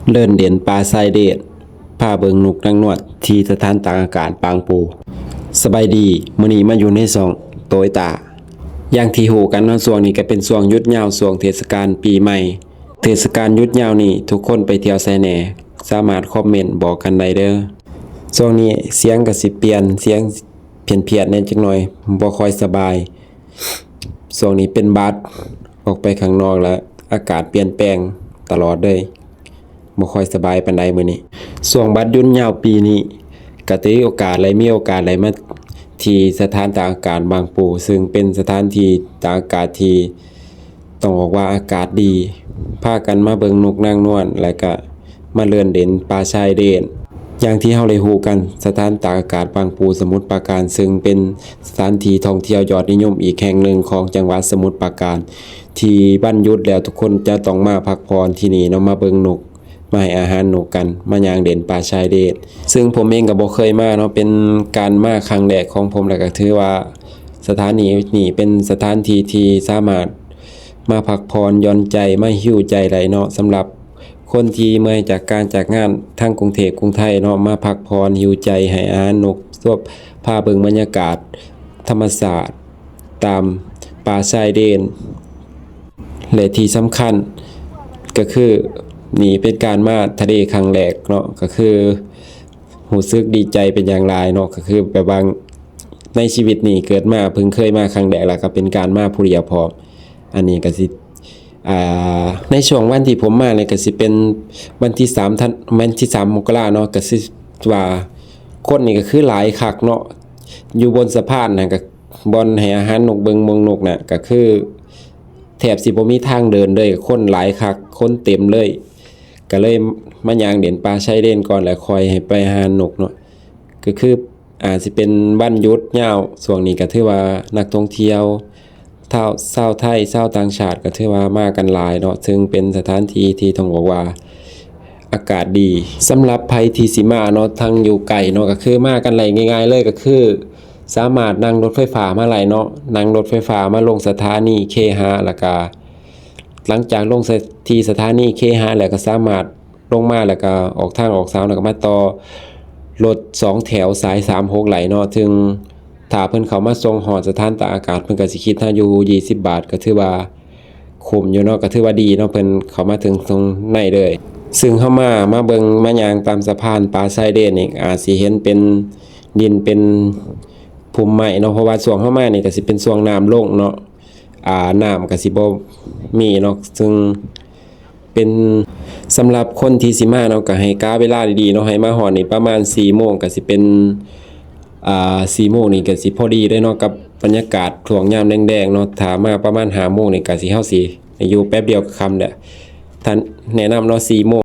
เลิ่นเด่นปลาไซเดดผ้าเบิงนุกนางนวดที่สถานตากอากาศปางปูสบายดีมื้อนี้มาอยู่ในซองโตยตาอย่างที่ฮู้กันเนาะช่วงนี้ก็เป็นช่วงหยุดยาวช่วงเทศกาลปีใหม่เทศกาลหยุดยาวนี่ทุกคนไปเที่ยวไสแหน่สามารถคอมเมนต์บอกกันได้เด้อช่วงนี้เสียงก็สิเปลี่ยนเสียงเพี้ยนๆแหน่จักหน่อยบ่ค่อยสบายช่วงนี้เป็นบัดออกไปข้างนอกแล้วอากาศเปลี่ยนแปลงตลอดเลยบ่ค่อยสบายปานใดมื้อนี้ช่วงบัดหยุดยาวปีนี้ก็ได้มีโอกาสมาที่สถานตากอากาศบางปูซึ่งเป็นสถานที่ตากอากาศที่ต้องบอกว่าอากาศดีพากันมาเบิ่งนกนางนวลแล้วก็มาเลื่อนเด่นปลาชายเดนอย่างที่เฮาได้ฮู้กันสถานตากอากาศบางปูสมุทรปราการซึ่งเป็นสถานที่ท่องเที่ยวยอดนิยมอีกแห่งหนึ่งของจังหวัดสมุทรปราการที่วันหยุดแล้วทุกคนจะต้องมาพักผ่อนที่นี่เนาะมาเบิ่งนกมาให้อาหารนกกันมาย่างเด่นปลาชายเดนซึ่งผมเองก็บ่เคยมาเนาะเป็นการมาครั้งแรกของผมแล้วก็ถือว่าสถานีนี่เป็นสถานที่ที่สามารถมาพักผ่อนหย่อนใจมาหิวใจได้เนาะสำหรับคนที่เมื่อยจากการจากงานทางกรุงเทพกรุงไทยเนาะมาพักผ่อนหิวใจให้อาหารนกสวบพาเบิ่งบรรยากาศธรรมชาติตามป่าชายเดนและที่สำคัญก็คือนี่เป็นการมาทะเลครั้งแรกเนาะก็คือรู้สึกดีใจเป็นอย่างไรเนาะก็คือแบบว่าในชีวิตนี้เกิดมาเพิ่งเคยมาครั้งแรกแล้วก็เป็นการมาผู้เดียวพร้อมอันนี้ก็สิในช่วงวันที่ผมมาเนี่ยก็สิเป็นวันที่3 มกราเนาะก็สิว่าคนนี่ก็คือหลายคักเนาะอยู่บนสะพานน่ะก็บ่อนให้อาหารนกเบิงเมืองนกน่ะก็คือแทบสิบ่มีทางเดินเลยคนหลายคักคนเต็มเลยก็เลยมาย่างเด่นปลาชายเลนก่อนแล้วค่อยให้ไปหานกเนาะก็คืออาจสิเป็นวันหยุดยาวช่วงนี้ก็ถือว่านักท่องเที่ยวชาวไทยชาวต่างชาติก็ถือว่ามากันหลายเนาะซึ่งเป็นสถานที่ที่ต้องบอกว่าอากาศดีสำหรับไผที่สิมาเนาะทางอยู่ไกลเนาะก็คือมากันไลง่ายๆเลยก็คือสามารถนั่งรถไฟฟ้ามาไลเนาะนั่งรถไฟฟ้ามาลงสถานี K5 แล้วก็หลังจากลงที่สถานี K5 แล้วก็สามารถลงมาแล้วก็ออกทางออกสาวแล้วก็มาต่อรถ2แถวสาย36ไหลเนาะถึงถ้าเพิ่นเข้ามาส่งฮอดสถานตากอากาศเพิ่นก็สิคิดถ้าอยู่20 บาทก็ถือว่าคุ้มอยู่เนาะก็ถือว่าดีเนาะเพิ่นเข้ามาถึงตรงในเลยซึ่งเฮามาเบิ่งมาย่างตามสะพานปลาไซเดนนี่อาจสิเห็นเป็นดินเป็นพุ่มไม้เนาะเพราะว่าช่วงเฮามานี่ก็สิเป็นช่วงน้ำลงเนาะน้ำก็สิบ่มีเนาะซึ่งเป็นสำหรับคนที่สิมาเนาะก็ให้กะเวลาดีๆเนาะให้มาฮอดนี่ประมาณ 4 โมงก็สิเป็น4 โมงนี่ก็สิพอดีเลยเนาะกับบรรยากาศช่วงยามแดงๆเนาะถ้ามาประมาณ5 โมงนี่ก็สิเฮาสิอยู่แป๊บเดียวก็ค่ำแล้วท่านแนะนำเนาะ4 โมง